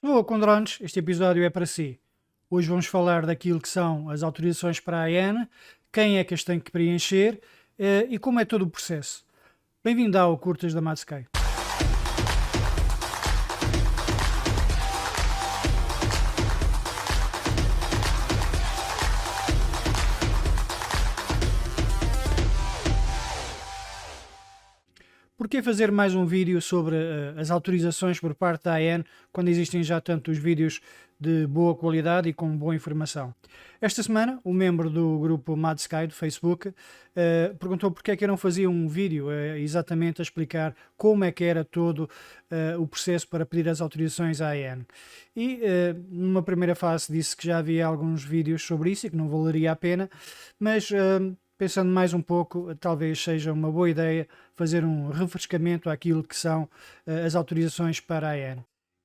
Boa, com drones, este episódio é para si. Hoje vamos falar daquilo que são as autorizações para a AN, quem é que as tem que preencher e como é todo o processo. Bem-vindo ao Curtas da Matsky. Por que fazer mais um vídeo sobre as autorizações por parte da AN quando existem já tantos vídeos de boa qualidade e com boa informação? Esta semana, um membro do grupo MadSky do Facebook perguntou porque é que eu não fazia um vídeo exatamente a explicar como é que era todo o processo para pedir as autorizações à AN. E numa primeira fase disse que já havia alguns vídeos sobre isso e que não valeria a pena, mas pensando mais um pouco, talvez seja uma boa ideia fazer um refrescamento àquilo que são as autorizações para a AN.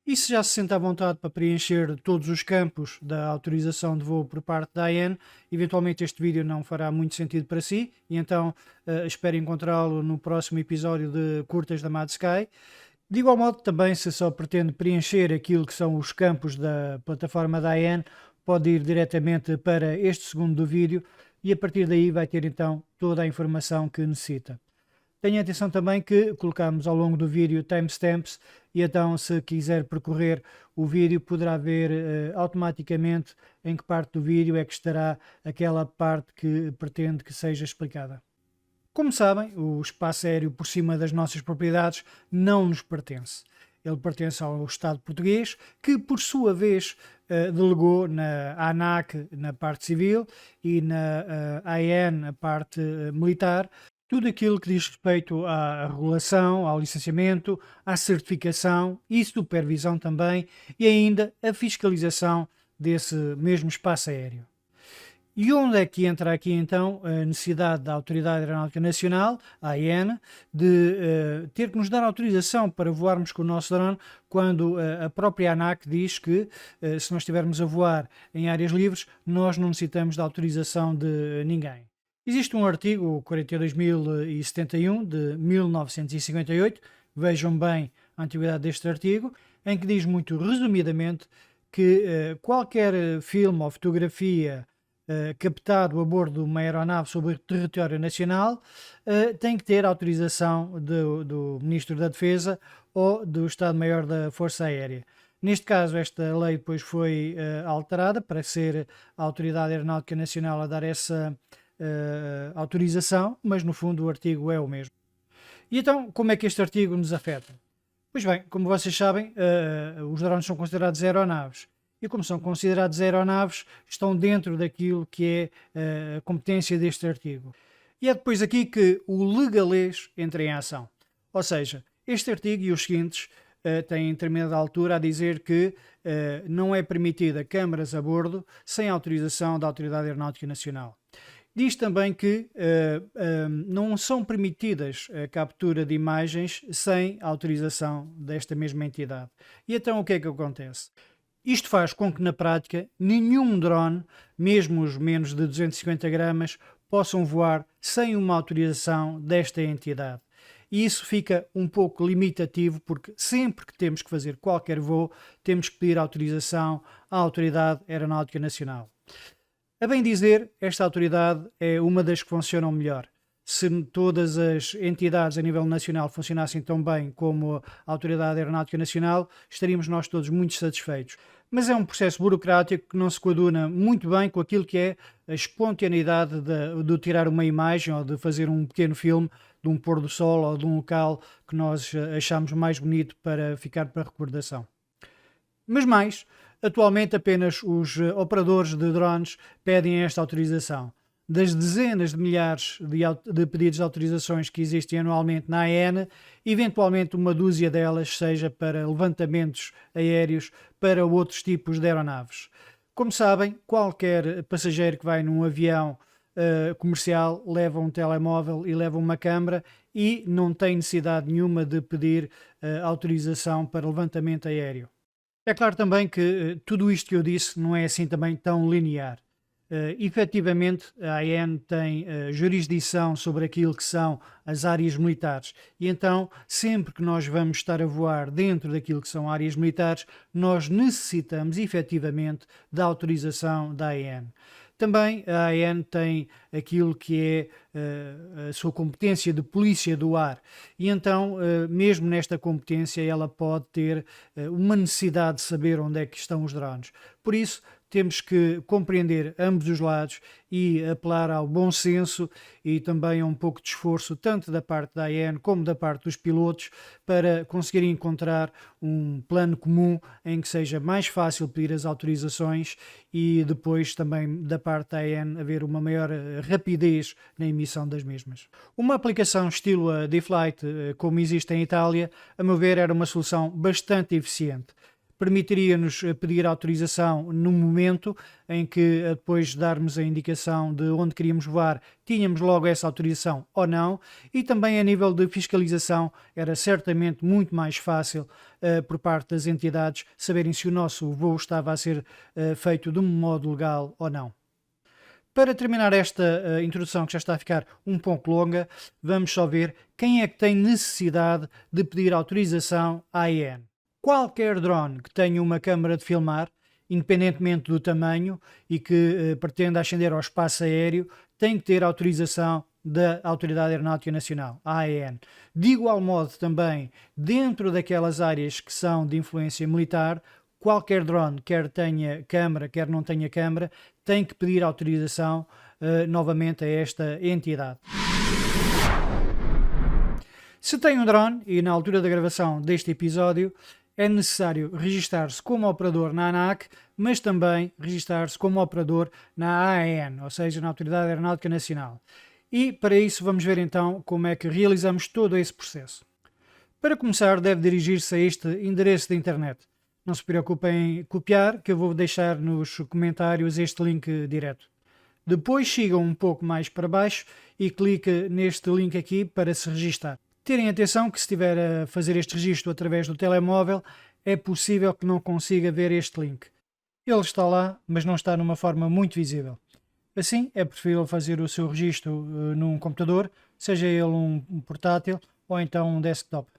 E se já se sente à vontade para preencher todos os campos da autorização de voo por parte da AN, eventualmente este vídeo não fará muito sentido para si, e então espero encontrá-lo no próximo episódio de Curtas da MadSky. De igual modo, também, se só pretende preencher aquilo que são os campos da plataforma da AN, pode ir diretamente para este segundo vídeo e a partir daí vai ter então toda a informação que necessita. Tenha atenção também que colocamos ao longo do vídeo timestamps e então se quiser percorrer o vídeo poderá ver automaticamente em que parte do vídeo é que estará aquela parte que pretende que seja explicada. Como sabem, o espaço aéreo por cima das nossas propriedades não nos pertence. Ele pertence ao Estado português, que por sua vez delegou na ANAC, na parte civil, e na AN, a parte militar, tudo aquilo que diz respeito à regulação, ao licenciamento, à certificação e supervisão também, e ainda a fiscalização desse mesmo espaço aéreo. E onde é que entra aqui então a necessidade da Autoridade Aeronáutica Nacional, a AN, de ter que nos dar autorização para voarmos com o nosso drone, quando a própria ANAC diz que se nós estivermos a voar em áreas livres, nós não necessitamos da autorização de ninguém. Existe um artigo 42.071 de 1958, vejam bem a antiguidade deste artigo, em que diz muito resumidamente que qualquer filme ou fotografia captado a bordo de uma aeronave sobre o território nacional tem que ter autorização do Ministro da Defesa ou do Estado-Maior da Força Aérea. Neste caso, esta lei depois foi alterada para ser a Autoridade Aeronáutica Nacional a dar essa autorização, mas no fundo o artigo é o mesmo. E então, como é que este artigo nos afeta? Pois bem, como vocês sabem, os drones são considerados aeronaves. E como são considerados aeronaves, estão dentro daquilo que é a competência deste artigo. E é depois aqui que o legalês entra em ação. Ou seja, este artigo e os seguintes têm em determinada altura a dizer que não é permitida câmaras a bordo sem autorização da Autoridade Aeronáutica Nacional. Diz também que não são permitidas a captura de imagens sem autorização desta mesma entidade. E então o que é que acontece? Isto faz com que, na prática, nenhum drone, mesmo os menos de 250 gramas, possam voar sem uma autorização desta entidade. E isso fica um pouco limitativo, porque sempre que temos que fazer qualquer voo, temos que pedir autorização à Autoridade Aeronáutica Nacional. A bem dizer, esta autoridade é uma das que funcionam melhor. Se todas as entidades a nível nacional funcionassem tão bem como a Autoridade Aeronáutica Nacional, estaríamos nós todos muito satisfeitos. Mas é um processo burocrático que não se coaduna muito bem com aquilo que é a espontaneidade de tirar uma imagem ou de fazer um pequeno filme de um pôr do sol ou de um local que nós achamos mais bonito para ficar para recordação. Mas mais, atualmente apenas os operadores de drones pedem esta autorização. Das dezenas de milhares de pedidos de autorizações que existem anualmente na AN, eventualmente uma dúzia delas seja para levantamentos aéreos para outros tipos de aeronaves. Como sabem, qualquer passageiro que vai num avião comercial leva um telemóvel e leva uma câmara e não tem necessidade nenhuma de pedir autorização para levantamento aéreo. É claro também que tudo isto que eu disse não é assim também tão linear. efetivamente a AN tem jurisdição sobre aquilo que são as áreas militares e então sempre que nós vamos estar a voar dentro daquilo que são áreas militares, nós necessitamos efetivamente da autorização da AN. Também a AN tem aquilo que é a sua competência de polícia do ar e então, mesmo nesta competência, ela pode ter uma necessidade de saber onde é que estão os drones. Por isso, temos que compreender ambos os lados e apelar ao bom senso e também a um pouco de esforço, tanto da parte da AN como da parte dos pilotos, para conseguir encontrar um plano comum em que seja mais fácil pedir as autorizações e depois também da parte da AN haver uma maior rapidez na emissão das mesmas. Uma aplicação estilo a D-Flight, como existe em Itália, a meu ver era uma solução bastante eficiente. Permitiria-nos pedir autorização no momento em que, depois de darmos a indicação de onde queríamos voar, tínhamos logo essa autorização ou não, e também a nível de fiscalização era certamente muito mais fácil por parte das entidades saberem se o nosso voo estava a ser feito de um modo legal ou não. Para terminar esta introdução, que já está a ficar um pouco longa, vamos só ver quem é que tem necessidade de pedir autorização à AN. Qualquer drone que tenha uma câmara de filmar, independentemente do tamanho e que pretenda ascender ao espaço aéreo, tem que ter autorização da Autoridade Aeronáutica Nacional, a AAN. De igual modo também, dentro daquelas áreas que são de influência militar, qualquer drone, quer tenha câmara, quer não tenha câmara, tem que pedir autorização novamente a esta entidade. Se tem um drone, e na altura da gravação deste episódio, é necessário registar-se como operador na ANAC, mas também registar-se como operador na AAN, ou seja, na Autoridade Aeronáutica Nacional. E para isso vamos ver então como é que realizamos todo esse processo. Para começar, deve dirigir-se a este endereço da internet. Não se preocupem em copiar, que eu vou deixar nos comentários este link direto. Depois sigam um pouco mais para baixo e clique neste link aqui para se registar. Terem atenção que se estiver a fazer este registro através do telemóvel, é possível que não consiga ver este link. Ele está lá, mas não está numa forma muito visível. Assim, é preferível fazer o seu registro num computador, seja ele um portátil ou então um desktop.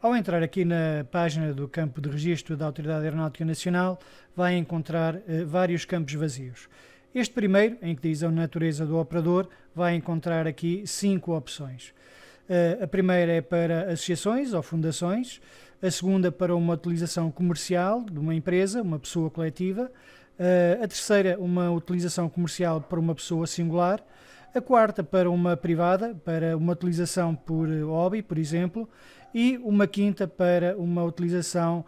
Ao entrar aqui na página do campo de registro da Autoridade Aeronáutica Nacional, vai encontrar vários campos vazios. Este primeiro, em que diz a natureza do operador, vai encontrar aqui 5 opções. A primeira é para associações ou fundações, a segunda para uma utilização comercial de uma empresa, uma pessoa coletiva, a terceira uma utilização comercial para uma pessoa singular, a quarta para uma privada, para uma utilização por hobby, por exemplo, e uma quinta para uma utilização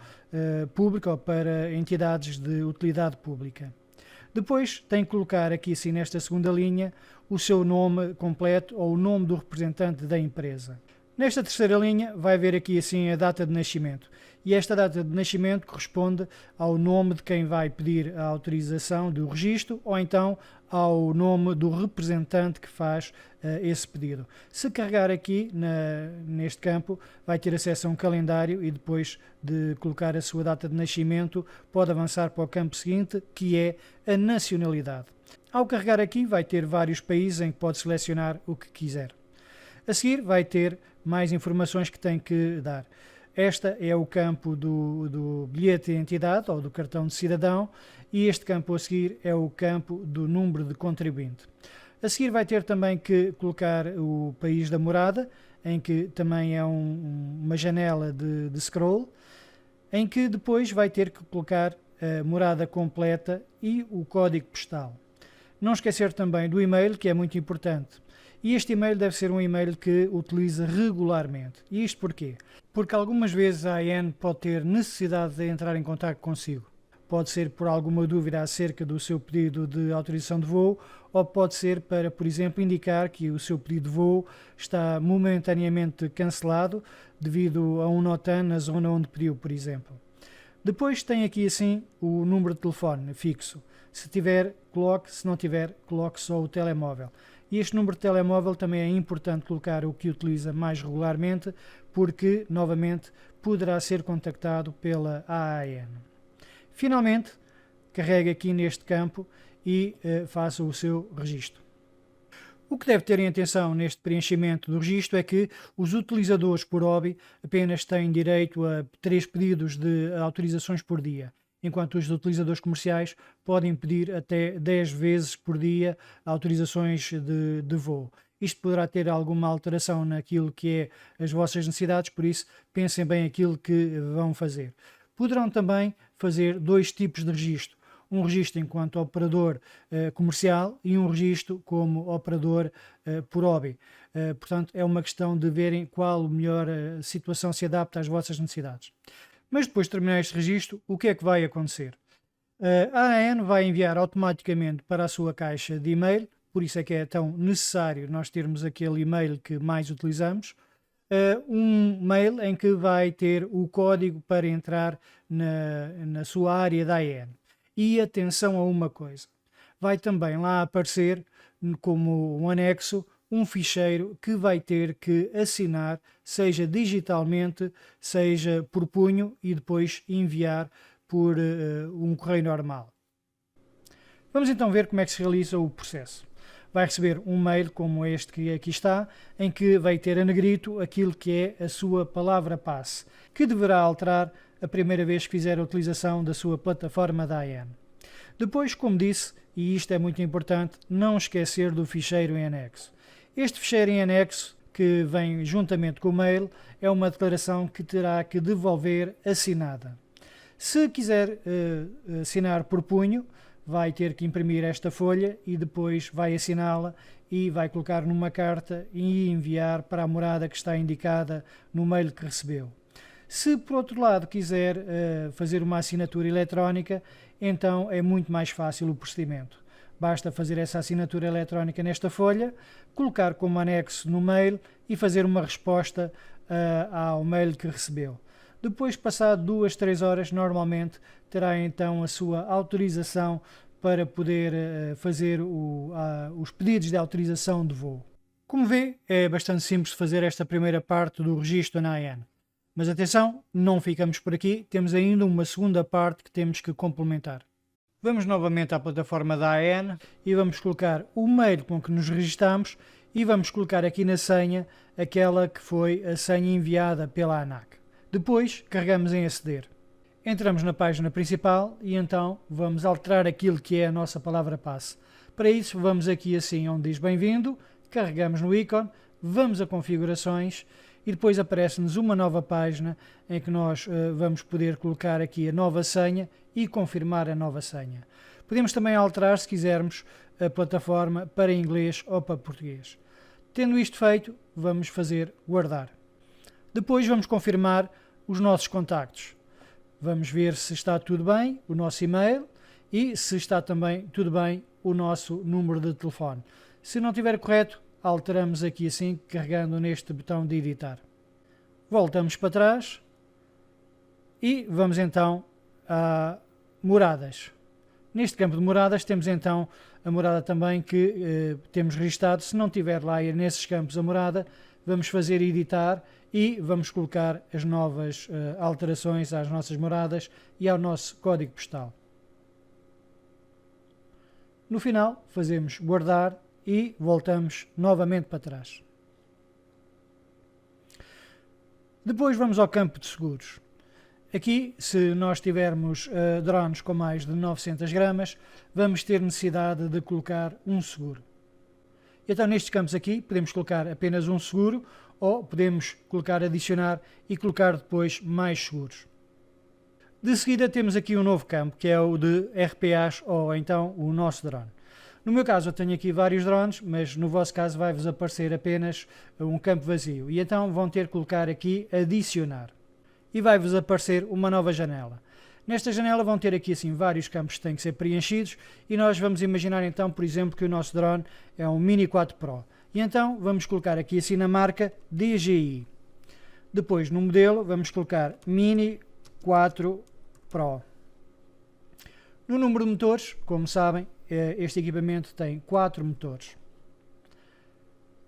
pública ou para entidades de utilidade pública. Depois tem que colocar aqui assim nesta segunda linha o seu nome completo ou o nome do representante da empresa. Nesta terceira linha vai ver aqui assim a data de nascimento e esta data de nascimento corresponde ao nome de quem vai pedir a autorização do registro ou então ao nome do representante que faz esse pedido. Se carregar aqui neste campo vai ter acesso a um calendário e depois de colocar a sua data de nascimento pode avançar para o campo seguinte, que é a nacionalidade. Ao carregar aqui vai ter vários países em que pode selecionar o que quiser. A seguir vai ter mais informações que tem que dar. Esta é o campo do bilhete de identidade ou do cartão de cidadão e este campo a seguir é o campo do número de contribuinte. A seguir vai ter também que colocar o país da morada, em que também é uma janela de scroll, em que depois vai ter que colocar a morada completa e o código postal. Não esquecer também do e-mail, que é muito importante. E este e-mail deve ser um e-mail que utiliza regularmente. E isto porquê? Porque algumas vezes a AN pode ter necessidade de entrar em contato consigo. Pode ser por alguma dúvida acerca do seu pedido de autorização de voo ou pode ser para, por exemplo, indicar que o seu pedido de voo está momentaneamente cancelado devido a um NOTAM na zona onde pediu, por exemplo. Depois tem aqui assim o número de telefone fixo. Se tiver, coloque, se não tiver, coloque só o telemóvel. E este número de telemóvel também é importante colocar o que utiliza mais regularmente, porque, novamente, poderá ser contactado pela AAN. Finalmente, carregue aqui neste campo e faça o seu registro. O que deve ter em atenção neste preenchimento do registro é que os utilizadores por hobby apenas têm direito a 3 pedidos de autorizações por dia, enquanto os utilizadores comerciais podem pedir até 10 vezes por dia autorizações de voo. Isto poderá ter alguma alteração naquilo que é as vossas necessidades, por isso pensem bem aquilo que vão fazer. Poderão também fazer 2 tipos de registro. Um registro enquanto operador comercial e um registro como operador por hobby. Portanto, é uma questão de verem qual a melhor situação se adapta às vossas necessidades. Mas depois de terminar este registro, o que é que vai acontecer? A AN vai enviar automaticamente para a sua caixa de e-mail, por isso é que é tão necessário nós termos aquele e-mail que mais utilizamos, um mail em que vai ter o código para entrar na sua área da AN. E atenção a uma coisa, vai também lá aparecer como um anexo um ficheiro que vai ter que assinar, seja digitalmente, seja por punho e depois enviar por um correio normal. Vamos então ver como é que se realiza o processo. Vai receber um mail como este que aqui está, em que vai ter a negrito aquilo que é a sua palavra passe, que deverá alterar a primeira vez que fizer a utilização da sua plataforma da AN. Depois, como disse, e isto é muito importante, não esquecer do ficheiro em anexo. Este ficheiro em anexo, que vem juntamente com o mail, é uma declaração que terá que devolver assinada. Se quiser assinar por punho, vai ter que imprimir esta folha e depois vai assiná-la e vai colocar numa carta e enviar para a morada que está indicada no mail que recebeu. Se por outro lado quiser fazer uma assinatura eletrónica, então é muito mais fácil o procedimento. Basta fazer essa assinatura eletrónica nesta folha, colocar como anexo no mail e fazer uma resposta ao mail que recebeu. Depois, passado 2-3 horas, normalmente terá então a sua autorização para poder fazer os pedidos de autorização de voo. Como vê, é bastante simples fazer esta primeira parte do registro na AN. Mas atenção, não ficamos por aqui, temos ainda uma segunda parte que temos que complementar. Vamos novamente à plataforma da AN e vamos colocar o mail com que nos registamos e vamos colocar aqui na senha aquela que foi a senha enviada pela ANAC. Depois carregamos em aceder. Entramos na página principal e então vamos alterar aquilo que é a nossa palavra passe. Para isso vamos aqui assim onde diz bem-vindo, carregamos no ícone, vamos a configurações e depois aparece-nos uma nova página em que nós vamos poder colocar aqui a nova senha e confirmar a nova senha. Podemos também alterar, se quisermos, a plataforma para inglês ou para português. Tendo isto feito, vamos fazer guardar. Depois vamos confirmar os nossos contactos. Vamos ver se está tudo bem, o nosso e-mail, e se está também tudo bem, o nosso número de telefone. Se não estiver correto, alteramos aqui assim, carregando neste botão de editar. Voltamos para trás e vamos então a moradas. Neste campo de moradas temos então a morada também que temos registado. Se não tiver lá nesses campos a morada, vamos fazer editar e vamos colocar as novas alterações às nossas moradas e ao nosso código postal. No final fazemos guardar e voltamos novamente para trás. Depois vamos ao campo de seguros. Aqui, se nós tivermos drones com mais de 900 gramas, vamos ter necessidade de colocar um seguro. Então nestes campos aqui podemos colocar apenas um seguro ou podemos colocar adicionar e colocar depois mais seguros. De seguida temos aqui um novo campo que é o de RPAs ou então o nosso drone. No meu caso eu tenho aqui vários drones, mas no vosso caso vai-vos aparecer apenas um campo vazio e então vão ter que colocar aqui adicionar e vai-vos aparecer uma nova janela. Nesta janela vão ter aqui assim vários campos que têm que ser preenchidos e nós vamos imaginar então, por exemplo, que o nosso drone é um Mini 4 Pro e então vamos colocar aqui assim na marca DJI. Depois no modelo vamos colocar Mini 4 Pro. No número de motores, como sabem, este equipamento tem 4 motores.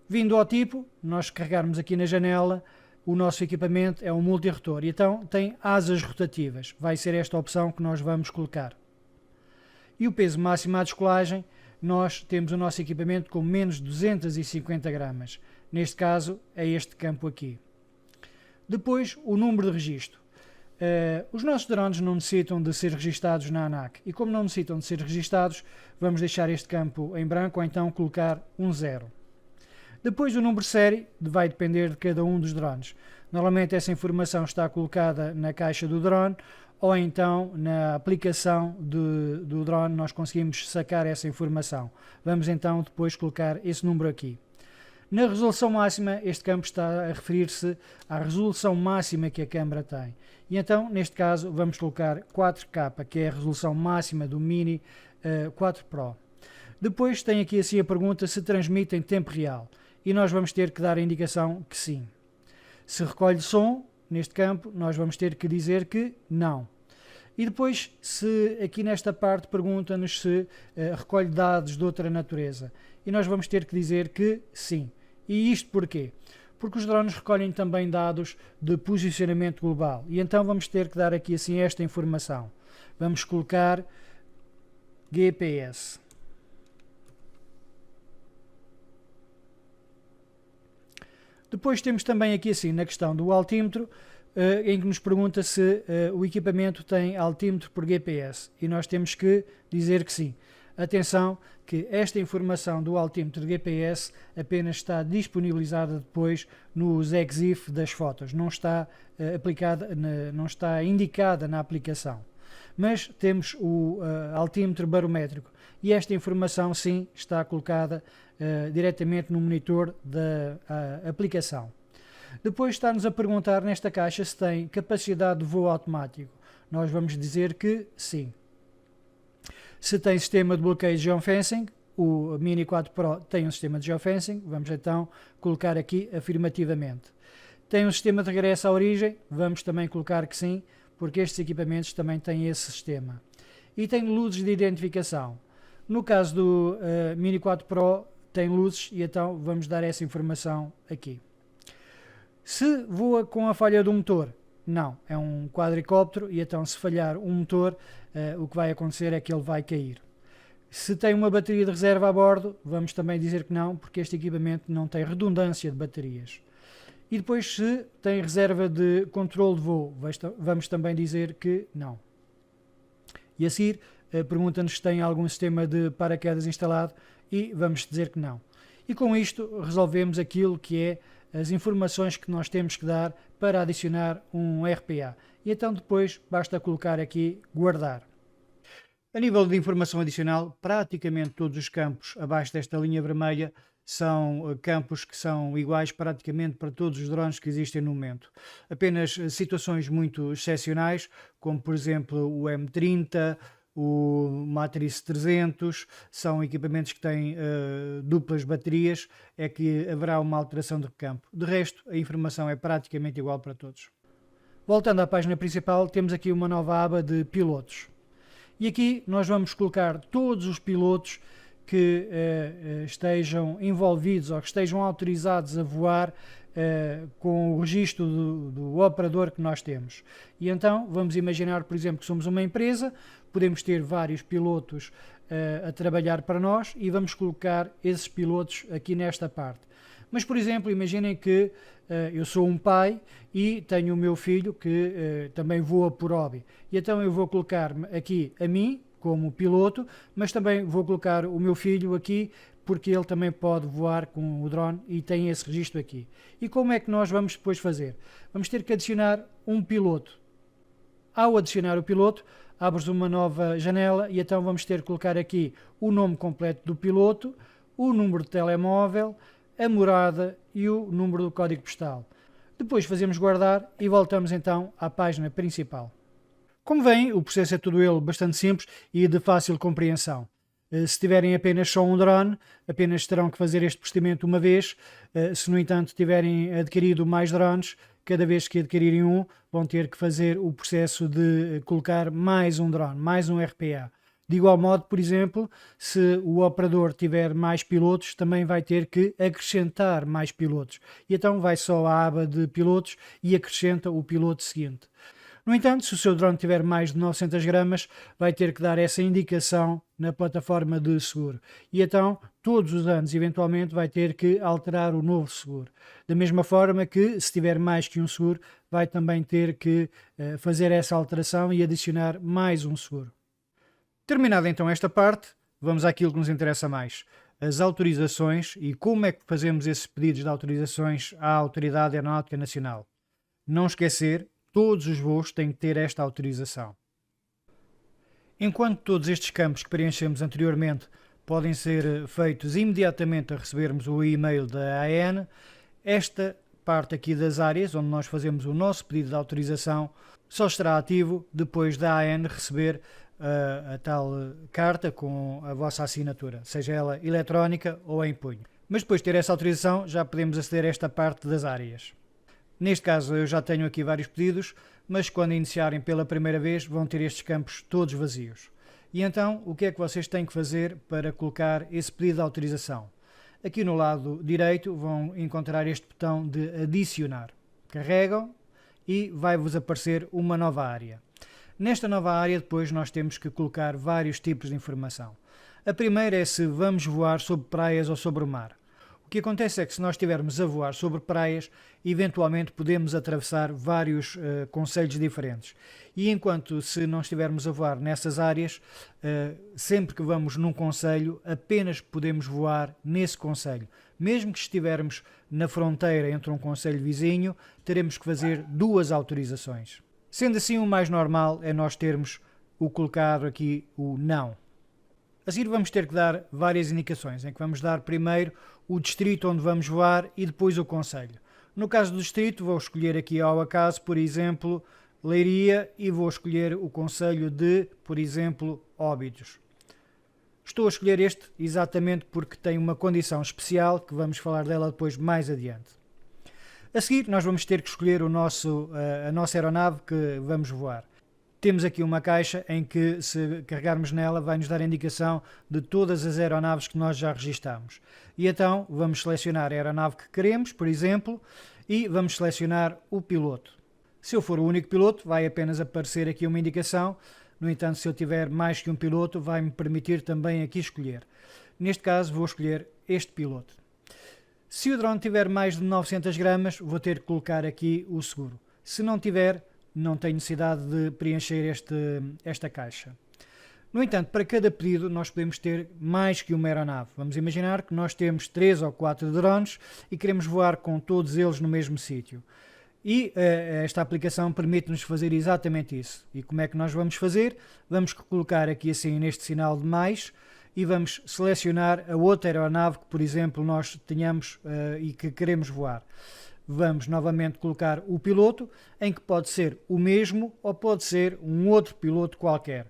Vindo ao tipo, nós carregarmos aqui na janela, o nosso equipamento é um multirotor e então tem asas rotativas. Vai ser esta opção que nós vamos colocar. E o peso máximo à descolagem, nós temos o nosso equipamento com menos 250 gramas. Neste caso, é este campo aqui. Depois, o número de registro. Os nossos drones não necessitam de ser registados na ANAC, e como não necessitam de ser registados, vamos deixar este campo em branco ou então colocar um 0. Depois, o número de série vai depender de cada um dos drones. Normalmente essa informação está colocada na caixa do drone, ou então na aplicação do drone nós conseguimos sacar essa informação. Vamos então depois colocar esse número aqui. Na resolução máxima, este campo está a referir-se à resolução máxima que a câmera tem. E então, neste caso, vamos colocar 4K, que é a resolução máxima do Mini 4 Pro. Depois tem aqui assim a pergunta se transmite em tempo real. E nós vamos ter que dar a indicação que sim. Se recolhe som, neste campo, nós vamos ter que dizer que não. E depois, se aqui nesta parte pergunta-nos se recolhe dados de outra natureza. E nós vamos ter que dizer que sim. E isto porquê? Porque os drones recolhem também dados de posicionamento global. E então vamos ter que dar aqui assim esta informação. Vamos colocar GPS. Depois temos também aqui assim na questão do altímetro, em que nos pergunta se o equipamento tem altímetro por GPS. E nós temos que dizer que sim. Atenção que esta informação do altímetro de GPS apenas está disponibilizada depois nos EXIF das fotos, não está aplicada, não está indicada na aplicação. Mas temos o altímetro barométrico e esta informação sim está colocada diretamente no monitor da aplicação. Depois está-nos a perguntar nesta caixa se tem capacidade de voo automático. Nós vamos dizer que sim. Se tem sistema de bloqueio de geofencing, o Mini 4 Pro tem um sistema de geofencing, vamos então colocar aqui afirmativamente. Tem um sistema de regresso à origem, vamos também colocar que sim, porque estes equipamentos também têm esse sistema. E tem luzes de identificação. No caso do Mini 4 Pro tem luzes e então vamos dar essa informação aqui. Se voa com a falha do motor, não, é um quadricóptero e então se falhar um motor, o que vai acontecer é que ele vai cair. Se tem uma bateria de reserva a bordo, vamos também dizer que não, porque este equipamento não tem redundância de baterias. E depois se tem reserva de controle de voo, vamos também dizer que não. E a seguir, pergunta-nos se tem algum sistema de paraquedas instalado e vamos dizer que não. E com isto resolvemos aquilo que é as informações que nós temos que dar para adicionar um RPA. E então depois basta colocar aqui guardar. A nível de informação adicional, praticamente todos os campos abaixo desta linha vermelha são campos que são iguais praticamente para todos os drones que existem no momento. Apenas situações muito excepcionais, como por exemplo o M30, o Matrix 300, são equipamentos que têm duplas baterias, é que haverá uma alteração de campo. De resto, a informação é praticamente igual para todos. Voltando à página principal, temos aqui uma nova aba de pilotos. E aqui nós vamos colocar todos os pilotos que estejam envolvidos ou que estejam autorizados a voar com o registro do operador que nós temos. E então vamos imaginar, por exemplo, que somos uma empresa, podemos ter vários pilotos a trabalhar para nós e vamos colocar esses pilotos aqui nesta parte. Mas, por exemplo, imaginem que eu sou um pai e tenho o meu filho que também voa por hobby. E então eu vou colocar-me aqui a mim como piloto, mas também vou colocar o meu filho aqui porque ele também pode voar com o drone e tem esse registro aqui. E como é que nós vamos depois fazer? Vamos ter que adicionar um piloto. Ao adicionar o piloto, abres uma nova janela e então vamos ter que colocar aqui o nome completo do piloto, o número de telemóvel, a morada e o número do código postal. Depois fazemos guardar e voltamos então à página principal. Como veem, o processo é todo ele bastante simples e de fácil compreensão. Se tiverem apenas só um drone, apenas terão que fazer este procedimento uma vez. Se, no entanto, tiverem adquirido mais drones, cada vez que adquirirem um, vão ter que fazer o processo de colocar mais um drone, mais um RPA. De igual modo, por exemplo, se o operador tiver mais pilotos, também vai ter que acrescentar mais pilotos. E então vai só à aba de pilotos e acrescenta o piloto seguinte. No entanto, se o seu drone tiver mais de 900 gramas, vai ter que dar essa indicação na plataforma de seguro. E então, todos os anos, eventualmente, vai ter que alterar o novo seguro. Da mesma forma que, se tiver mais que um seguro, vai também ter que fazer essa alteração e adicionar mais um seguro. Terminada então esta parte, vamos àquilo que nos interessa mais. As autorizações e como é que fazemos esses pedidos de autorizações à Autoridade Aeronáutica Nacional. Não esquecer, todos os voos têm que ter esta autorização. Enquanto todos estes campos que preenchemos anteriormente podem ser feitos imediatamente a recebermos o e-mail da AN, esta parte aqui das áreas, onde nós fazemos o nosso pedido de autorização, só estará ativo depois da AN receber a tal carta com a vossa assinatura, seja ela eletrónica ou em punho. Mas depois de ter essa autorização, já podemos aceder a esta parte das áreas. Neste caso eu já tenho aqui vários pedidos, mas quando iniciarem pela primeira vez vão ter estes campos todos vazios. E então, o que é que vocês têm que fazer para colocar esse pedido de autorização? Aqui no lado direito vão encontrar este botão de adicionar. Carregam e vai-vos aparecer uma nova área. Nesta nova área depois nós temos que colocar vários tipos de informação. A primeira é se vamos voar sobre praias ou sobre o mar. O que acontece é que se nós estivermos a voar sobre praias, eventualmente podemos atravessar vários concelhos diferentes. E enquanto se não estivermos a voar nessas áreas, sempre que vamos num concelho, apenas podemos voar nesse concelho. Mesmo que estivermos na fronteira entre um concelho vizinho, teremos que fazer duas autorizações. Sendo assim, o mais normal é nós termos o colocado aqui o não. A seguir vamos ter que dar várias indicações, em que vamos dar primeiro o distrito onde vamos voar e depois o concelho. No caso do distrito vou escolher aqui ao acaso, por exemplo, Leiria e vou escolher o concelho de, por exemplo, Óbidos. Estou a escolher este exatamente porque tem uma condição especial que vamos falar dela depois mais adiante. A seguir nós vamos ter que escolher a nossa aeronave que vamos voar. Temos aqui uma caixa em que, se carregarmos nela, vai nos dar a indicação de todas as aeronaves que nós já registamos. E então vamos selecionar a aeronave que queremos, por exemplo, e vamos selecionar o piloto. Se eu for o único piloto, vai apenas aparecer aqui uma indicação. No entanto, se eu tiver mais que um piloto, vai-me permitir também aqui escolher. Neste caso, vou escolher este piloto. Se o drone tiver mais de 900 gramas, vou ter que colocar aqui o seguro. Se não tiver, não tenho necessidade de preencher esta caixa. No entanto, para cada pedido nós podemos ter mais que uma aeronave. Vamos imaginar que nós temos 3 ou 4 drones e queremos voar com todos eles no mesmo sítio. E esta aplicação permite-nos fazer exatamente isso. E como é que nós vamos fazer? Vamos colocar aqui assim neste sinal de mais e vamos selecionar a outra aeronave que, por exemplo, nós tenhamos e que queremos voar. Vamos novamente colocar o piloto, em que pode ser o mesmo ou pode ser um outro piloto qualquer.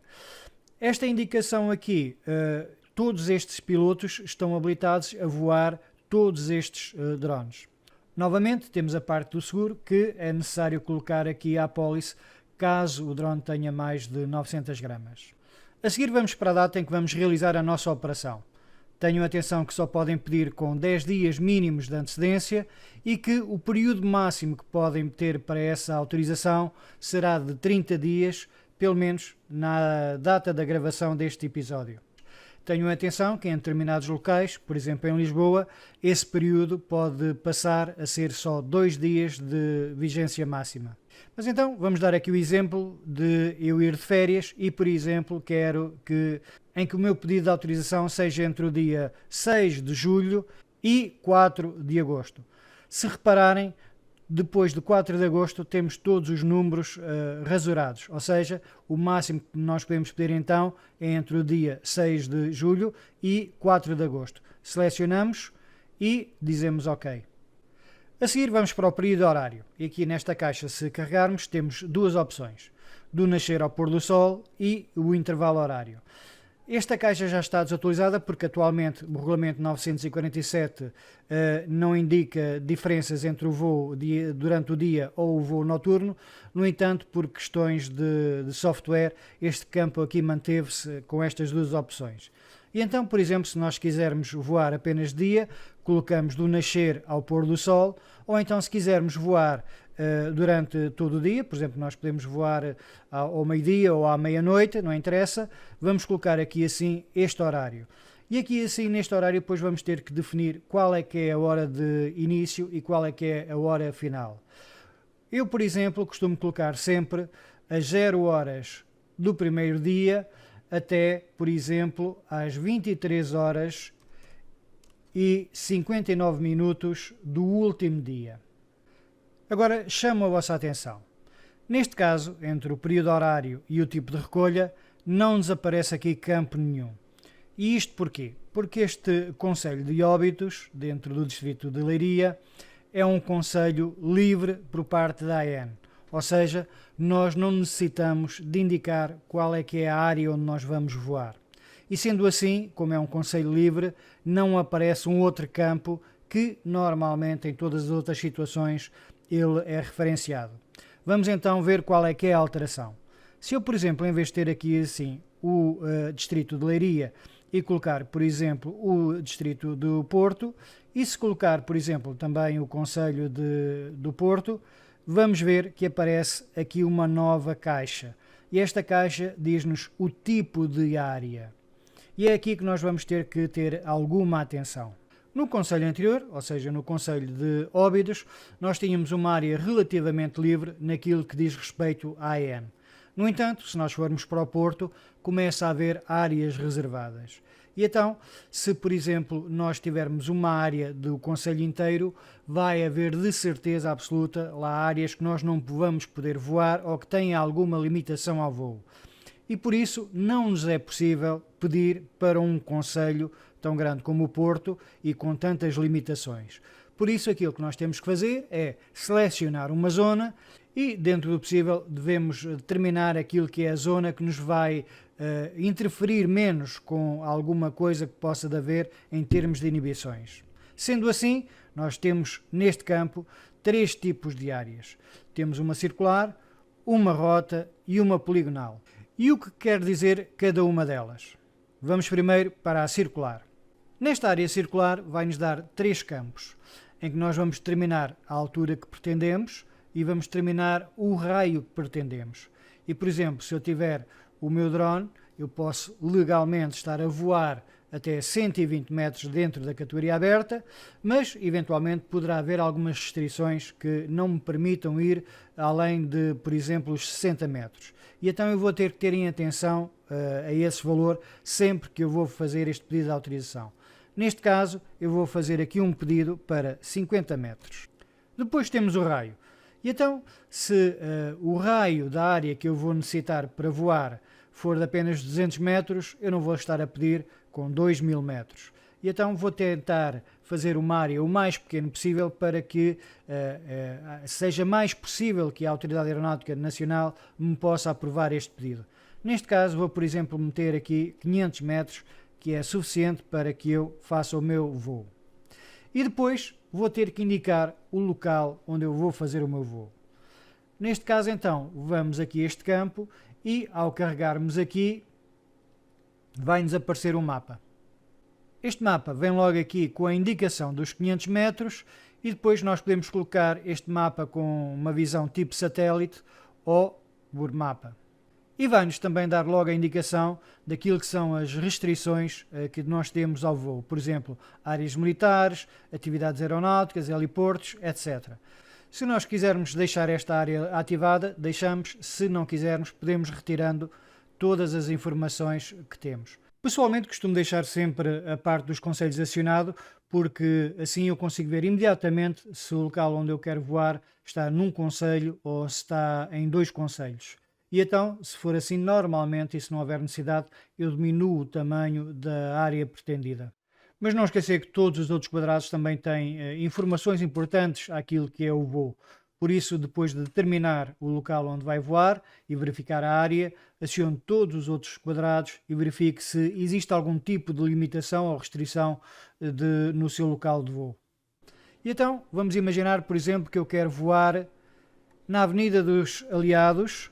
Esta indicação aqui, todos estes pilotos estão habilitados a voar todos estes drones. Novamente temos a parte do seguro, que é necessário colocar aqui à apólice caso o drone tenha mais de 900 gramas. A seguir vamos para a data em que vamos realizar a nossa operação. Tenham atenção que só podem pedir com 10 dias mínimos de antecedência e que o período máximo que podem ter para essa autorização será de 30 dias, pelo menos na data da gravação deste episódio. Tenham atenção que em determinados locais, por exemplo em Lisboa, esse período pode passar a ser só 2 dias de vigência máxima. Mas então vamos dar aqui o exemplo de eu ir de férias e, por exemplo, quero em que o meu pedido de autorização seja entre o dia 6 de julho e 4 de agosto. Se repararem, depois de 4 de agosto temos todos os números rasurados, ou seja, o máximo que nós podemos pedir então é entre o dia 6 de julho e 4 de agosto. Selecionamos e dizemos OK. A seguir vamos para o período horário e aqui nesta caixa, se carregarmos, temos duas opções, do nascer ao pôr do sol e o intervalo horário. Esta caixa já está desatualizada porque atualmente o regulamento 947 não indica diferenças entre o voo durante o dia ou o voo noturno. No entanto, por questões de software, este campo aqui manteve-se com estas duas opções. E então, por exemplo, se nós quisermos voar apenas de dia, colocamos do nascer ao pôr do sol, ou então se quisermos voar durante todo o dia. Por exemplo, nós podemos voar ao meio-dia ou à meia-noite, não interessa. Vamos colocar aqui assim este horário. E aqui assim neste horário depois vamos ter que definir qual é que é a hora de início e qual é que é a hora final. Eu, por exemplo, costumo colocar sempre as 0 horas do primeiro dia até, por exemplo, às 23 horas e 59 minutos do último dia. Agora chamo a vossa atenção. Neste caso, entre o período horário e o tipo de recolha, não nos aparece aqui campo nenhum. E isto porquê? Porque este concelho de Óbidos, dentro do distrito de Leiria, é um concelho livre por parte da AN. Ou seja, nós não necessitamos de indicar qual é que é a área onde nós vamos voar. E sendo assim, como é um concelho livre, não aparece um outro campo que normalmente em todas as outras situações ele é referenciado. Vamos então ver qual é que é a alteração. Se eu, por exemplo, em vez de ter aqui assim o distrito de Leiria e colocar, por exemplo, o distrito do Porto, e se colocar, por exemplo, também o concelho do Porto, vamos ver que aparece aqui uma nova caixa. E esta caixa diz-nos o tipo de área. E é aqui que nós vamos ter que ter alguma atenção. No concelho anterior, ou seja, no concelho de Óbidos, nós tínhamos uma área relativamente livre naquilo que diz respeito à AN. No entanto, se nós formos para o Porto, começa a haver áreas reservadas. E então, se por exemplo nós tivermos uma área do concelho inteiro, vai haver de certeza absoluta lá áreas que nós não vamos poder voar ou que têm alguma limitação ao voo. E por isso não nos é possível pedir para um concelho tão grande como o Porto e com tantas limitações. Por isso aquilo que nós temos que fazer é selecionar uma zona e, dentro do possível, devemos determinar aquilo que é a zona que nos vai interferir menos com alguma coisa que possa haver em termos de inibições. Sendo assim, nós temos neste campo 3 tipos de áreas. Temos uma circular, uma rota e uma poligonal. E o que quer dizer cada uma delas? Vamos primeiro para a circular. Nesta área circular vai-nos dar 3 campos, em que nós vamos determinar a altura que pretendemos e vamos determinar o raio que pretendemos. E, por exemplo, se eu tiver o meu drone, eu posso legalmente estar a voar até 120 metros dentro da categoria aberta, mas eventualmente poderá haver algumas restrições que não me permitam ir além de, por exemplo, os 60 metros. E então eu vou ter que ter em atenção a esse valor sempre que eu vou fazer este pedido de autorização. Neste caso, eu vou fazer aqui um pedido para 50 metros. Depois temos o raio. E então, se o raio da área que eu vou necessitar para voar for de apenas 200 metros, eu não vou estar a pedir com 2000 metros. E então vou tentar fazer uma área o mais pequeno possível para que seja mais possível que a Autoridade Aeronáutica Nacional me possa aprovar este pedido. Neste caso, vou, por exemplo, meter aqui 500 metros, que é suficiente para que eu faça o meu voo. E depois vou ter que indicar o local onde eu vou fazer o meu voo. Neste caso, então, vamos aqui a este campo e, ao carregarmos aqui, vai-nos aparecer um mapa. Este mapa vem logo aqui com a indicação dos 500 metros e depois nós podemos colocar este mapa com uma visão tipo satélite ou por mapa. E vai-nos também dar logo a indicação daquilo que são as restrições que nós temos ao voo. Por exemplo, áreas militares, atividades aeronáuticas, heliportos, etc. Se nós quisermos deixar esta área ativada, deixamos. Se não quisermos, podemos retirando todas as informações que temos. Pessoalmente costumo deixar sempre a parte dos concelhos acionado, porque assim eu consigo ver imediatamente se o local onde eu quero voar está num concelho ou se está em 2 concelhos. E então, se for assim, normalmente, e se não houver necessidade, eu diminuo o tamanho da área pretendida. Mas não esquecer que todos os outros quadrados também têm informações importantes àquilo que é o voo. Por isso, depois de determinar o local onde vai voar e verificar a área, acione todos os outros quadrados e verifique se existe algum tipo de limitação ou restrição no seu local de voo. E então, vamos imaginar, por exemplo, que eu quero voar na Avenida dos Aliados.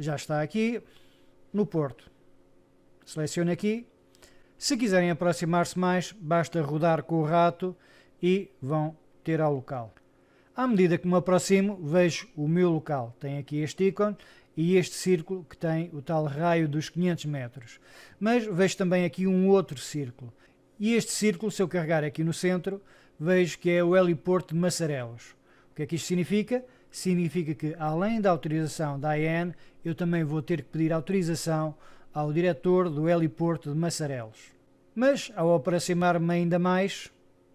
Já está aqui, no Porto. Seleciono aqui, Se quiserem aproximar-se mais, basta rodar com o rato e vão ter ao local. À medida que me aproximo, vejo o meu local. Tem aqui este ícone e este círculo que tem o tal raio dos 500 metros. Mas vejo também aqui um outro círculo. E este círculo, se eu carregar aqui no centro, vejo que é o heliporto de Massarelos. O que é que isto significa? Significa que, além da autorização da AEN, eu também vou ter que pedir autorização ao diretor do heliporto de Massarelos. Mas, ao aproximar-me ainda mais,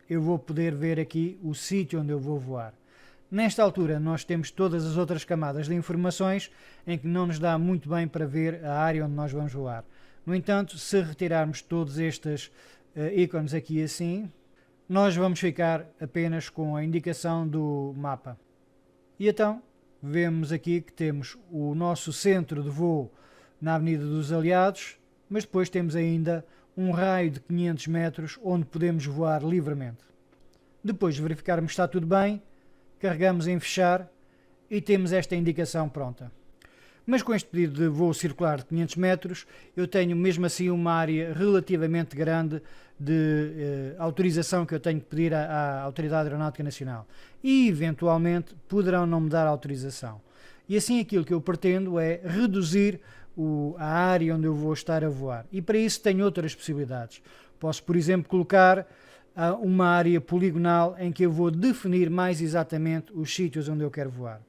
eu vou poder ver aqui o sítio onde eu vou voar. Nesta altura, nós temos todas as outras camadas de informações em que não nos dá muito bem para ver a área onde nós vamos voar. No entanto, se retirarmos todos estes ícones aqui assim, nós vamos ficar apenas com a indicação do mapa. E então, vemos aqui que temos o nosso centro de voo na Avenida dos Aliados, mas depois temos ainda um raio de 500 metros onde podemos voar livremente. Depois de verificarmos que está tudo bem, carregamos em fechar e temos esta indicação pronta. Mas com este pedido de voo circular de 500 metros, eu tenho mesmo assim uma área relativamente grande de autorização que eu tenho que pedir à Autoridade Aeronáutica Nacional. E, eventualmente, poderão não me dar autorização. E assim aquilo que eu pretendo é reduzir a área onde eu vou estar a voar. E para isso tenho outras possibilidades. Posso, por exemplo, colocar uma área poligonal em que eu vou definir mais exatamente os sítios onde eu quero voar.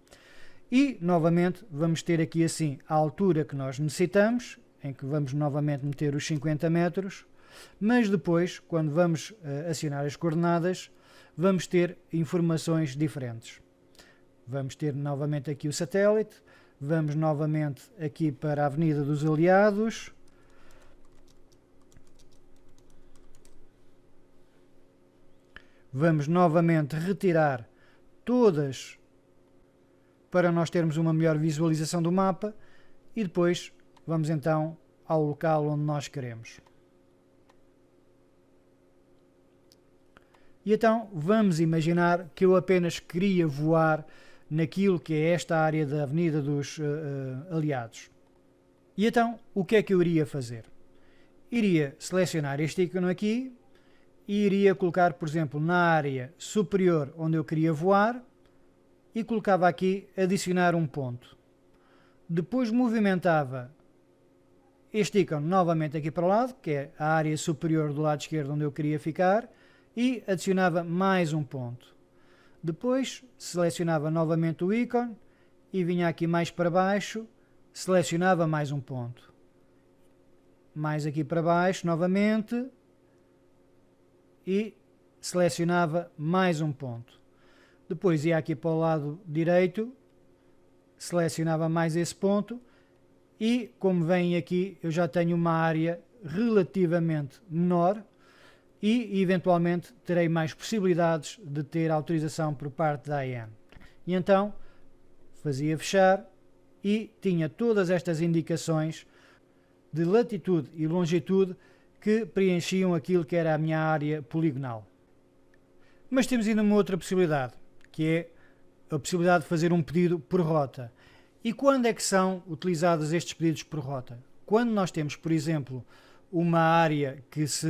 E, novamente, vamos ter aqui assim a altura que nós necessitamos, em que vamos novamente meter os 50 metros, mas depois, quando vamos acionar as coordenadas, vamos ter informações diferentes. Vamos ter novamente aqui o satélite, vamos novamente aqui para a Avenida dos Aliados, vamos novamente retirar todas para nós termos uma melhor visualização do mapa e depois vamos então ao local onde nós queremos. E então vamos imaginar que eu apenas queria voar naquilo que é esta área da Avenida dos Aliados. E então o que é que eu iria fazer? Iria selecionar este ícone aqui e iria colocar, por exemplo, na área superior onde eu queria voar e colocava aqui adicionar um ponto. Depois movimentava este ícone novamente aqui para o lado, que é a área superior do lado esquerdo onde eu queria ficar, e adicionava mais um ponto. Depois selecionava novamente o ícone e vinha aqui mais para baixo, selecionava mais um ponto. Mais aqui para baixo novamente e selecionava mais um ponto. Depois ia aqui para o lado direito, selecionava mais esse ponto e, como vem aqui, eu já tenho uma área relativamente menor e, eventualmente, terei mais possibilidades de ter autorização por parte da AEN. E então, fazia fechar e tinha todas estas indicações de latitude e longitude que preenchiam aquilo que era a minha área poligonal. Mas temos ainda uma outra possibilidade, que é a possibilidade de fazer um pedido por rota. E quando é que são utilizados estes pedidos por rota? Quando nós temos, por exemplo, uma área que se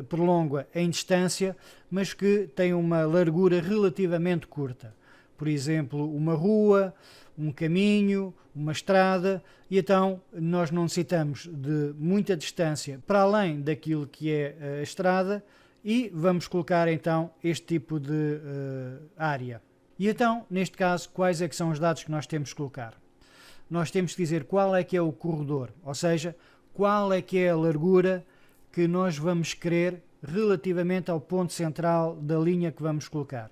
prolonga em distância, mas que tem uma largura relativamente curta. Por exemplo, uma rua, um caminho, uma estrada, e então nós não necessitamos de muita distância para além daquilo que é a estrada e vamos colocar então este tipo de área. E então, neste caso, quais é que são os dados que nós temos que colocar? Nós temos que dizer qual é que é o corredor, ou seja, qual é que é a largura que nós vamos querer relativamente ao ponto central da linha que vamos colocar.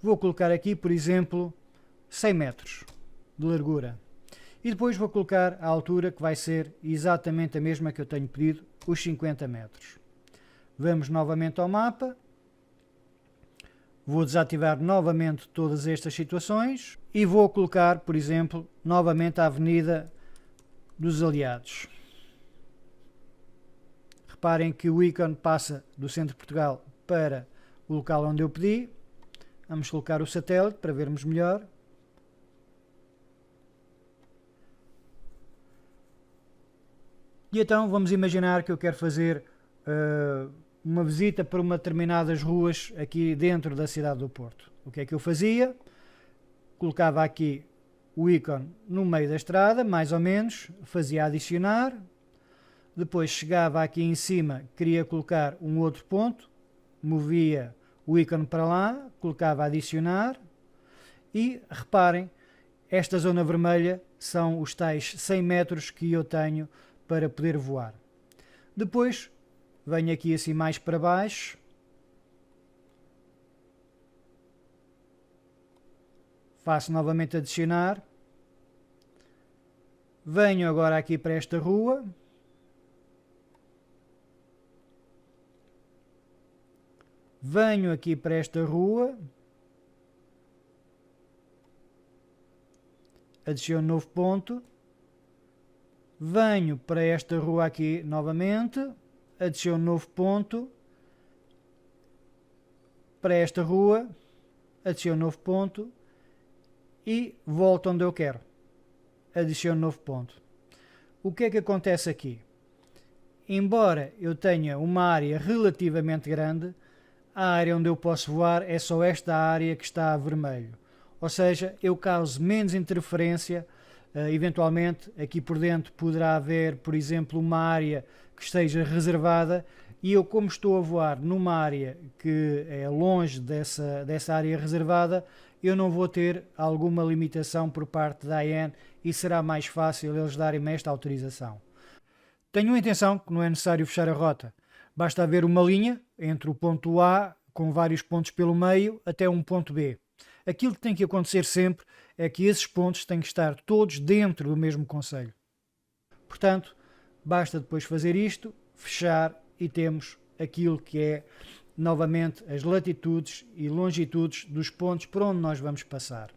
Vou colocar aqui, por exemplo, 100 metros de largura. E depois vou colocar a altura que vai ser exatamente a mesma que eu tenho pedido, os 50 metros. Vamos novamente ao mapa. Vou desativar novamente todas estas situações e vou colocar, por exemplo, novamente a Avenida dos Aliados. Reparem que o ícone passa do centro de Portugal para o local onde eu pedi. Vamos colocar o satélite para vermos melhor. E então vamos imaginar que eu quero fazer uma visita para uma determinadas ruas aqui dentro da cidade do Porto. O que é que eu fazia? Colocava aqui o ícone no meio da estrada, mais ou menos, fazia adicionar, depois chegava aqui em cima, queria colocar um outro ponto, movia o ícone para lá, colocava adicionar e reparem, esta zona vermelha são os tais 100 metros que eu tenho para poder voar. Depois venho aqui assim mais para baixo, faço novamente adicionar, venho agora aqui para esta rua, venho aqui para esta rua, adiciono novo ponto, venho para esta rua aqui novamente, adiciono novo ponto, para esta rua, adiciono novo ponto e volto onde eu quero, adiciono novo ponto. O que é que acontece aqui? Embora eu tenha uma área relativamente grande, a área onde eu posso voar é só esta área que está a vermelho. Ou seja, eu causo menos interferência, eventualmente aqui por dentro poderá haver, por exemplo, uma área que esteja reservada e eu, como estou a voar numa área que é longe dessa área reservada, eu não vou ter alguma limitação por parte da AN e será mais fácil eles darem-me esta autorização. Tenho a intenção que não é necessário fechar a rota. Basta haver uma linha entre o ponto A, com vários pontos pelo meio, até um ponto B. Aquilo que tem que acontecer sempre é que esses pontos têm que estar todos dentro do mesmo concelho. Portanto, basta depois fazer isto, fechar e temos aquilo que é, novamente, as latitudes e longitudes dos pontos por onde nós vamos passar.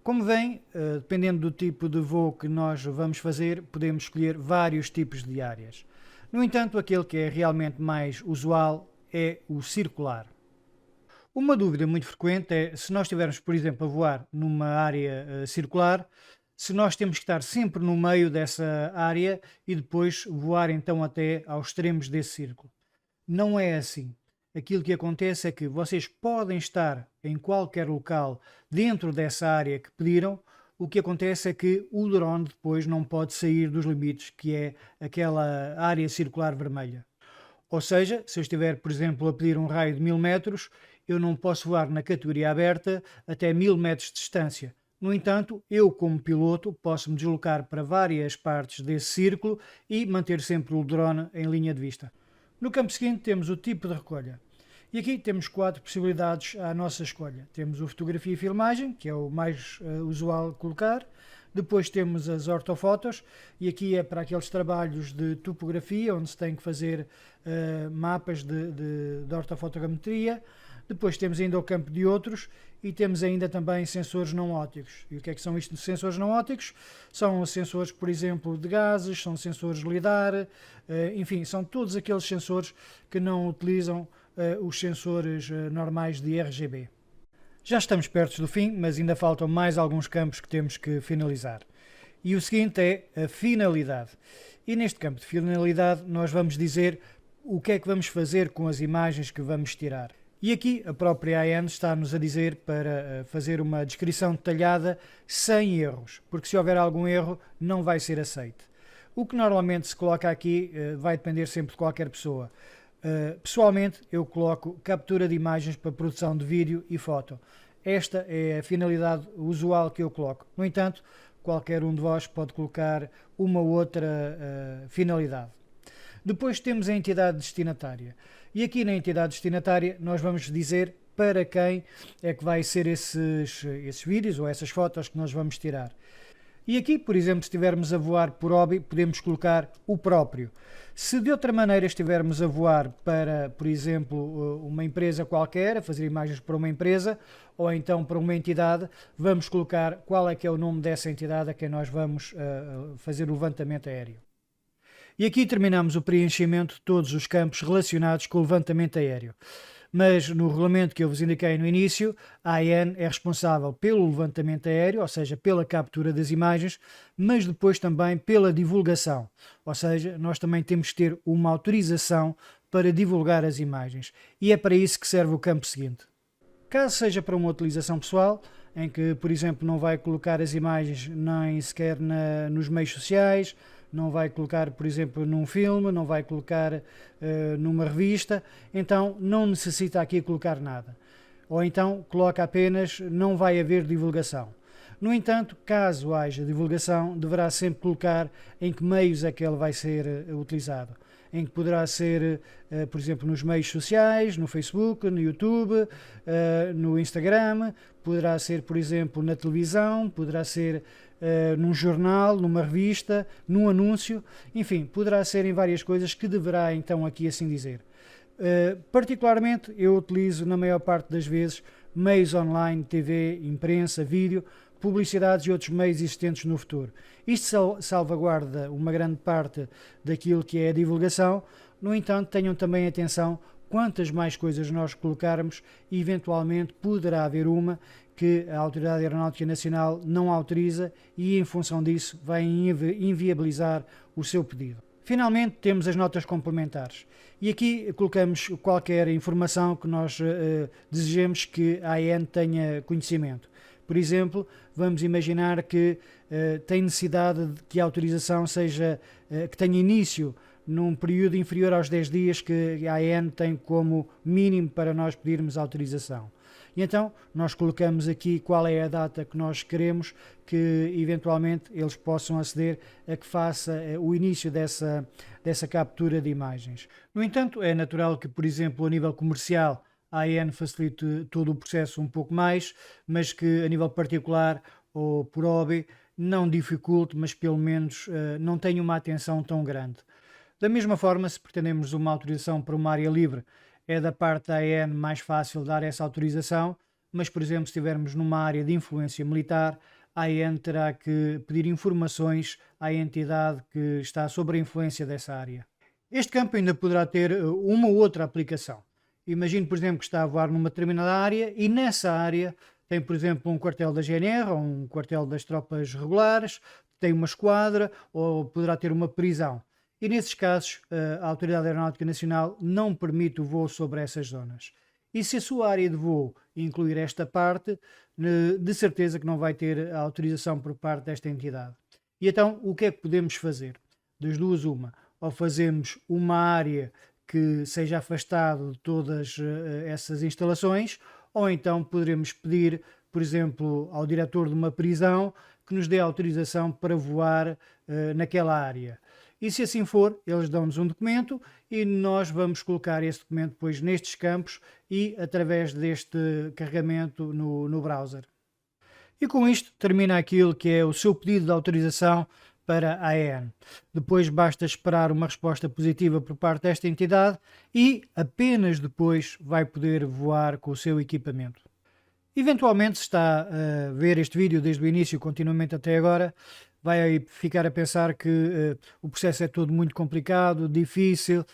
Como vem, dependendo do tipo de voo que nós vamos fazer, podemos escolher vários tipos de áreas. No entanto, aquele que é realmente mais usual é o circular. Uma dúvida muito frequente é se nós estivermos, por exemplo, a voar numa área circular, se nós temos que estar sempre no meio dessa área e depois voar então até aos extremos desse círculo. Não é assim. Aquilo que acontece é que vocês podem estar em qualquer local dentro dessa área que pediram. O que acontece é que o drone depois não pode sair dos limites, que é aquela área circular vermelha. Ou seja, se eu estiver, por exemplo, a pedir um raio de 1000 metros, eu não posso voar na categoria aberta até 1000 metros de distância. No entanto, eu como piloto posso me deslocar para várias partes desse círculo e manter sempre o drone em linha de vista. No campo seguinte temos o tipo de recolha. E aqui temos 4 possibilidades à nossa escolha. Temos o fotografia e filmagem, que é o mais usual colocar. Depois temos as ortofotos, e aqui é para aqueles trabalhos de topografia, onde se tem que fazer mapas de ortofotogrametria. Depois temos ainda o campo de outros e temos ainda também sensores não ópticos. E o que é que são isto de sensores não ópticos? São sensores, por exemplo, de gases, são sensores LIDAR, enfim, são todos aqueles sensores que não utilizam os sensores normais de RGB. Já estamos perto do fim, mas ainda faltam mais alguns campos que temos que finalizar. E o seguinte é a finalidade. E neste campo de finalidade nós vamos dizer o que é que vamos fazer com as imagens que vamos tirar. E aqui a própria AN está-nos a dizer para fazer uma descrição detalhada sem erros, porque se houver algum erro não vai ser aceite. O que normalmente se coloca aqui vai depender sempre de qualquer pessoa. Pessoalmente eu coloco captura de imagens para produção de vídeo e foto. Esta é a finalidade usual que eu coloco. No entanto, qualquer um de vós pode colocar uma outra finalidade. Depois temos a entidade destinatária. E aqui na entidade destinatária nós vamos dizer para quem é que vai ser esses vídeos ou essas fotos que nós vamos tirar. E aqui, por exemplo, se estivermos a voar por hobby, podemos colocar o próprio. Se de outra maneira estivermos a voar para, por exemplo, uma empresa qualquer, a fazer imagens para uma empresa, ou então para uma entidade, vamos colocar qual é que é o nome dessa entidade a quem nós vamos fazer o levantamento aéreo. E aqui terminamos o preenchimento de todos os campos relacionados com o levantamento aéreo. Mas no regulamento que eu vos indiquei no início, a AN é responsável pelo levantamento aéreo, ou seja, pela captura das imagens, mas depois também pela divulgação, ou seja, nós também temos que ter uma autorização para divulgar as imagens, e é para isso que serve o campo seguinte. Caso seja para uma utilização pessoal, em que, por exemplo, não vai colocar as imagens nem sequer nos meios sociais, não vai colocar, por exemplo, num filme, não vai colocar numa revista, então não necessita aqui colocar nada. Ou então coloca apenas, não vai haver divulgação. No entanto, caso haja divulgação, deverá sempre colocar em que meios é que ele vai ser utilizado. Em que poderá ser, por exemplo, nos meios sociais, no Facebook, no YouTube, no Instagram, poderá ser, por exemplo, na televisão, poderá ser num jornal, numa revista, num anúncio, enfim, poderá ser em várias coisas que deverá então aqui assim dizer. Particularmente eu utilizo na maior parte das vezes meios online, TV, imprensa, vídeo, publicidades e outros meios existentes no futuro. Isto salvaguarda uma grande parte daquilo que é a divulgação. No entanto, tenham também atenção, quantas mais coisas nós colocarmos, eventualmente poderá haver uma que a Autoridade Aeronáutica Nacional não autoriza e em função disso vai inviabilizar o seu pedido. Finalmente temos as notas complementares e aqui colocamos qualquer informação que nós desejemos que a AN tenha conhecimento. Por exemplo, vamos imaginar que tem necessidade de que a autorização seja, que tenha início num período inferior aos 10 dias que a AN tem como mínimo para nós pedirmos autorização. E então nós colocamos aqui qual é a data que nós queremos que eventualmente eles possam aceder a que faça o início dessa captura de imagens. No entanto, é natural que, por exemplo, a nível comercial, a AN facilite todo o processo um pouco mais, mas que a nível particular ou por hobby não dificulte, mas pelo menos não tenha uma atenção tão grande. Da mesma forma, se pretendemos uma autorização para uma área livre, é da parte da AN mais fácil dar essa autorização, mas, por exemplo, se estivermos numa área de influência militar, a AN terá que pedir informações à entidade que está sob a influência dessa área. Este campo ainda poderá ter uma ou outra aplicação. Imagine, por exemplo, que está a voar numa determinada área e nessa área tem, por exemplo, um quartel da GNR ou um quartel das tropas regulares, tem uma esquadra ou poderá ter uma prisão. E nesses casos, a Autoridade Aeronáutica Nacional não permite o voo sobre essas zonas. E se a sua área de voo incluir esta parte, de certeza que não vai ter a autorização por parte desta entidade. E então, o que é que podemos fazer? Das duas, uma. Ou fazemos uma área que seja afastado de todas essas instalações, ou então poderemos pedir, por exemplo, ao diretor de uma prisão que nos dê autorização para voar naquela área. E se assim for, eles dão-nos um documento e nós vamos colocar esse documento depois nestes campos e através deste carregamento no browser. E com isto termina aquilo que é o seu pedido de autorização para a AN. Depois basta esperar uma resposta positiva por parte desta entidade e apenas depois vai poder voar com o seu equipamento. Eventualmente, se está a ver este vídeo desde o início continuamente até agora, vai ficar a pensar que o processo é todo muito complicado, difícil,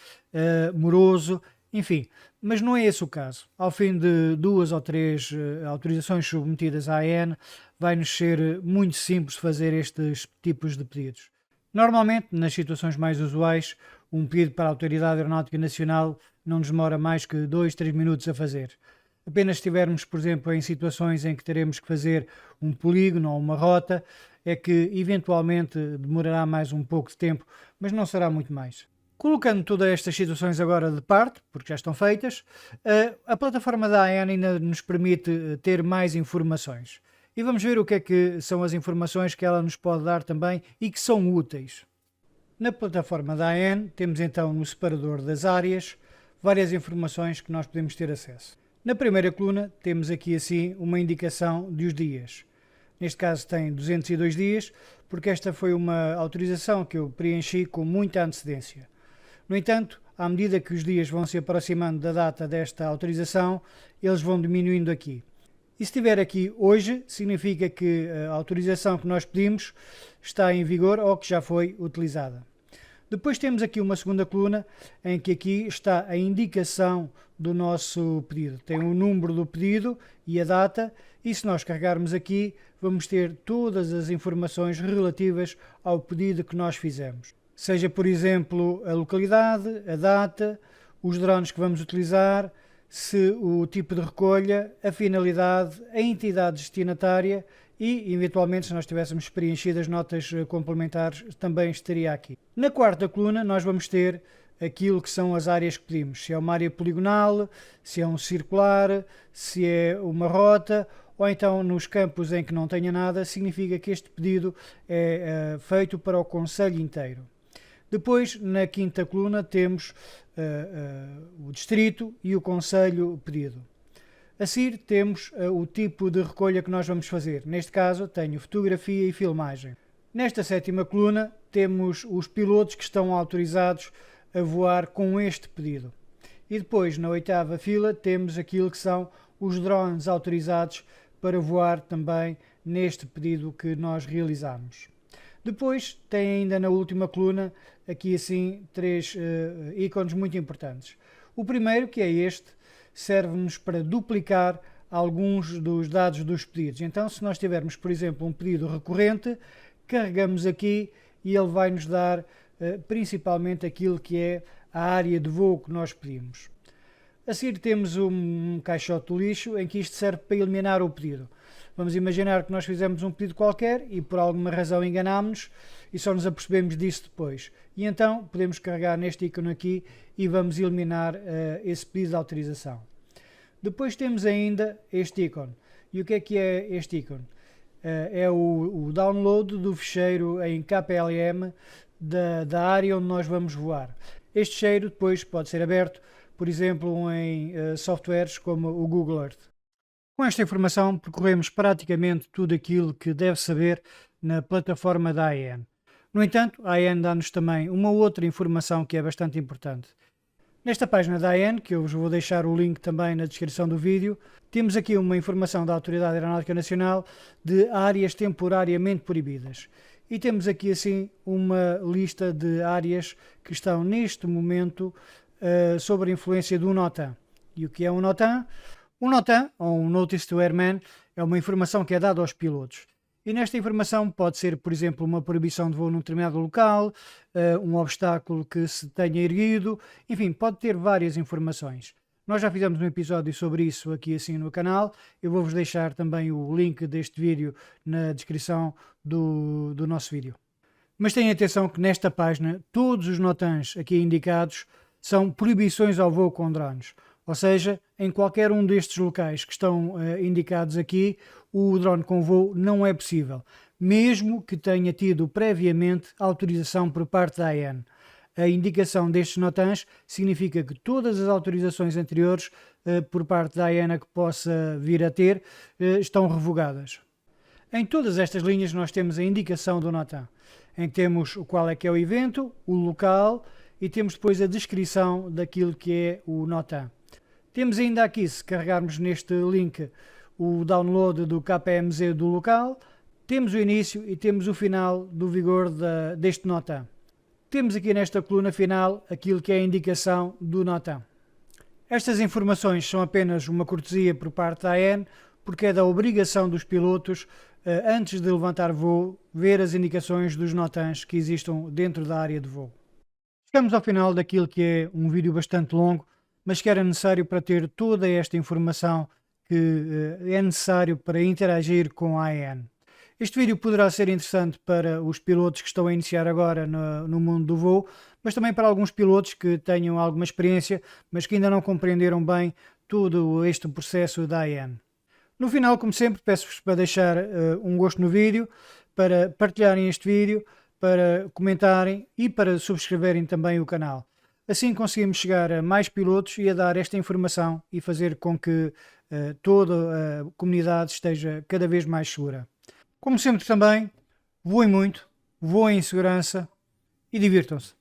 moroso, enfim, mas não é esse o caso. Ao fim de 2 ou 3 autorizações submetidas à AN, vai-nos ser muito simples fazer estes tipos de pedidos. Normalmente, nas situações mais usuais, um pedido para a Autoridade Aeronáutica Nacional não nos demora mais que 2, 3 minutos a fazer. Apenas se estivermos, por exemplo, em situações em que teremos que fazer um polígono ou uma rota, é que eventualmente demorará mais um pouco de tempo, mas não será muito mais. Colocando todas estas situações agora de parte, porque já estão feitas, a plataforma da AN ainda nos permite ter mais informações. E vamos ver o que é que são as informações que ela nos pode dar também e que são úteis. Na plataforma da AN temos então no separador das áreas várias informações que nós podemos ter acesso. Na primeira coluna temos aqui assim uma indicação dos dias. Neste caso tem 202 dias, porque esta foi uma autorização que eu preenchi com muita antecedência. No entanto, à medida que os dias vão se aproximando da data desta autorização, eles vão diminuindo aqui. E se estiver aqui hoje, significa que a autorização que nós pedimos está em vigor ou que já foi utilizada. Depois temos aqui uma segunda coluna em que aqui está a indicação do nosso pedido. Tem o número do pedido e a data, e se nós carregarmos aqui vamos ter todas as informações relativas ao pedido que nós fizemos. Seja, por exemplo, a localidade, a data, os drones que vamos utilizar, se o tipo de recolha, a finalidade, a entidade destinatária e, eventualmente, se nós tivéssemos preenchido as notas complementares, também estaria aqui. Na quarta coluna nós vamos ter aquilo que são as áreas que pedimos, se é uma área poligonal, se é um circular, se é uma rota, ou então nos campos em que não tenha nada, significa que este pedido é feito para o concelho inteiro. Depois, na quinta coluna, temos o distrito e o concelho pedido. A seguir temos o tipo de recolha que nós vamos fazer. Neste caso tenho fotografia e filmagem. Nesta sétima coluna temos os pilotos que estão autorizados a voar com este pedido. E depois, na oitava fila, temos aquilo que são os drones autorizados para voar também neste pedido que nós realizamos. Depois tem ainda na última coluna aqui assim três ícones muito importantes. O primeiro, que é este, serve-nos para duplicar alguns dos dados dos pedidos. Então, se nós tivermos, por exemplo, um pedido recorrente, carregamos aqui e ele vai nos dar principalmente aquilo que é a área de voo que nós pedimos. A seguir temos um caixote do lixo em que isto serve para eliminar o pedido. Vamos imaginar que nós fizemos um pedido qualquer e por alguma razão enganámos-nos e só nos apercebemos disso depois. E então podemos carregar neste ícone aqui e vamos eliminar esse pedido de autorização. Depois temos ainda este ícone. E o que é este ícone? É o download do ficheiro em KPLM da área onde nós vamos voar. Este ficheiro depois pode ser aberto, por exemplo, em softwares como o Google Earth. Com esta informação percorremos praticamente tudo aquilo que deve saber na plataforma da AEN. No entanto, a AEN dá-nos também uma outra informação que é bastante importante. Nesta página da AEN, que eu vos vou deixar o link também na descrição do vídeo, temos aqui uma informação da Autoridade Aeronáutica Nacional de áreas temporariamente proibidas. E temos aqui assim uma lista de áreas que estão neste momento sob a influência do NOTAM. E o que é um NOTAM? Um NOTAM, ou um Notice to Airman, é uma informação que é dada aos pilotos. E nesta informação pode ser, por exemplo, uma proibição de voo num determinado local, um obstáculo que se tenha erguido, enfim, pode ter várias informações. Nós já fizemos um episódio sobre isso aqui assim no canal, eu vou-vos deixar também o link deste vídeo na descrição do nosso vídeo. Mas tenham atenção que nesta página todos os NOTAMs aqui indicados são proibições ao voo com drones. Ou seja, em qualquer um destes locais que estão indicados aqui, o drone com voo não é possível, mesmo que tenha tido previamente autorização por parte da AEN. A indicação destes NOTAMs significa que todas as autorizações anteriores por parte da AENA que possa vir a ter estão revogadas. Em todas estas linhas nós temos a indicação do NOTAM, em que temos o qual é que é o evento, o local e temos depois a descrição daquilo que é o NOTAM. Temos ainda aqui, se carregarmos neste link, o download do KPMZ do local, temos o início e temos o final do vigor deste NOTAM. Temos aqui nesta coluna final aquilo que é a indicação do NOTAM. Estas informações são apenas uma cortesia por parte da AEN, porque é da obrigação dos pilotos, antes de levantar voo, ver as indicações dos NOTAMs que existam dentro da área de voo. Chegamos ao final daquilo que é um vídeo bastante longo, mas que era necessário para ter toda esta informação que é necessário para interagir com a AEN. Este vídeo poderá ser interessante para os pilotos que estão a iniciar agora no mundo do voo, mas também para alguns pilotos que tenham alguma experiência, mas que ainda não compreenderam bem todo este processo da AEN. No final, como sempre, peço-vos para deixar um gosto no vídeo, para partilharem este vídeo, para comentarem e para subscreverem também o canal. Assim conseguimos chegar a mais pilotos e a dar esta informação e fazer com que toda a comunidade esteja cada vez mais segura. Como sempre também, voem muito, voem em segurança e divirtam-se.